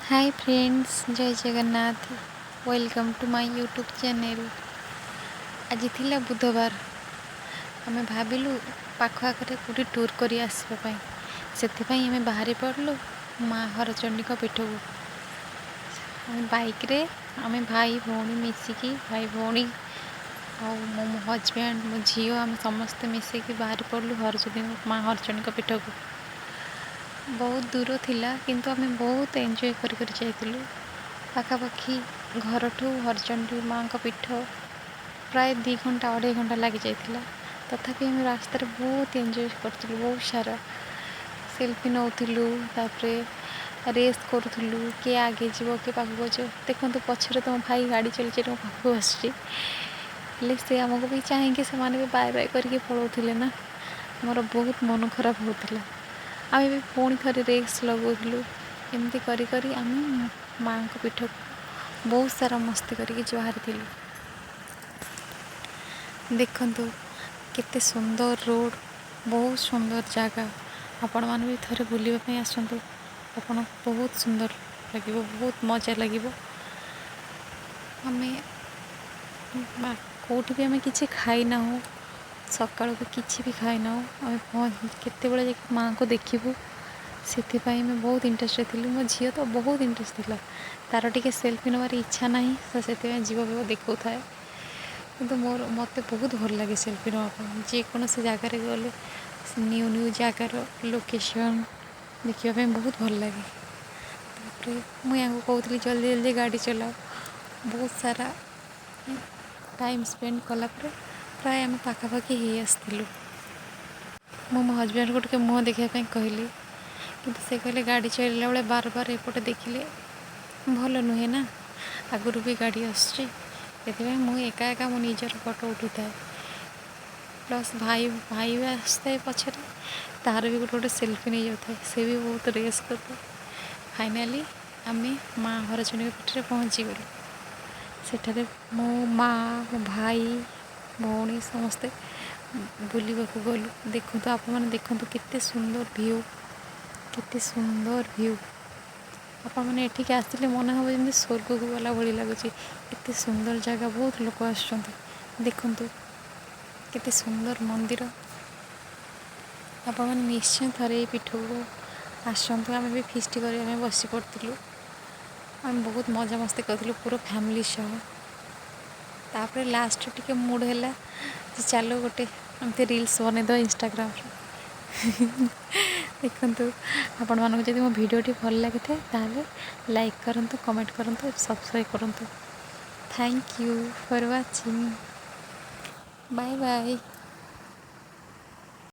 हाय friends, जय Jagannath. Welcome to my YouTube channel. आज थिला बुधवार। आमे भाविलु पाख आखरे कोठी टूर करी आसबा पई। सेथिपई आमे बाहरी पड़लु माँ हरचंडी पीठ को। आमे बाइक रे आमे भाई भौणी मिसिकी भाई भौणी और मो हजबैंड मो झील आम समस्ते मिसिकी बाहरी पड़लु हरचंडी माँ हरचंडी पीठ को। बहुत दूर थिला किंतु आमे बहुत एंजॉय करी जाइतिलु। पाखापाखि घर ठू हरचंडी माँ का पीठ प्राय 2 घंटा 2.5 घंटा लगी जाइतिला। तथापि आम रास्तार बहुत एंजॉय करथिलु। बहुत सारा सेल्फी नौथिलु, तापरे रेस करूथुलु, के आगे जीव के पाखक जो देखो पछरे तुम भाई गाड़ी चली मो पाखक आसुची ले से आमको भी चाहिए से भी बाय बाय करके पलाउथिले ना। मोर बहुत मन खराब होता। आम भी पुणी थे रेस लगौलु। एमती करी करी आम माँ को पीठ को बहुत सारा मस्ती करके बाहरी। देखंतु केते सुंदर रोड, बहुत सुंदर जगह। आपण मान भी थरे बुलवाई आसतु। आपन बहुत सुंदर लगे, बहुत मजा लगे। आम कौटी भी आम कि खाई ना हो, सका भी किसी भी खाई ना हो। आम केत माँ को देखू से बहुत इंटरेस्ट थी। मो झी तो बहुत इंटरेस्ट थी। तार टिके सेल्फी नबार इच्छा ना, तो से जीव देखा थाए। कि मोर मत बहुत भल लगे सेल्फी नापी। जेकोसी जगार गले न्यू न्यू जगार लोकेशन देखापी बहुत भल लगे। मुझे कहती जल्दी जल्दी गाड़ी चलाओ। बहुत सारा टाइम स्पेंड कलापर प्राय आम पाखापाखि हो आसलु। मो हजबैंड को मुँह देखापी कहली, किंतु से कहले गाड़ी चलला बेले बार बार एपटे देखिले भल नुहे ना, आगुरी भी गाड़ी आसुची। मुझे एका एका मो निजर फोटो उठू थाए। प्लस भाई भाई भी आसता है पछे, तार भी गोटे गोटे सेल्फी नहीं जाता है। से भी बहुत रेस करता। फाइनाली आम माँ हरचंडी पीठ पहुँची गलु। सेठारे मो माँ मो भाई भौणी समस्ते बुलवाक गलु। देखु आप देखु केते सुंदर व्यू, केते सुंदर व्यू। आपण मैंने एठिक आसिले मन हम जमी स्वर्ग को गला भली लगुच। एते सुंदर जगह, बहुत लोग आसुचंती। देखंतु केते सुंदर मंदिर। आपण मैंने निश्चय थरे पीठ को आसतु। आम भी फिस्ट कर बसी पड़ू। आम बहुत मजा मस्ती करूँ पूरा फैमिली सह। तापर लास्ट टिके मूड है चलो गोटे एमती रील्स बनईद इंस्टाग्राम। देखु आपण मानक जब मो भिडियोटी भल लगी था लाइक करूँ, कमेंट करूँ, सब्सक्राइब करूँ। Thank you for watching. Bye bye.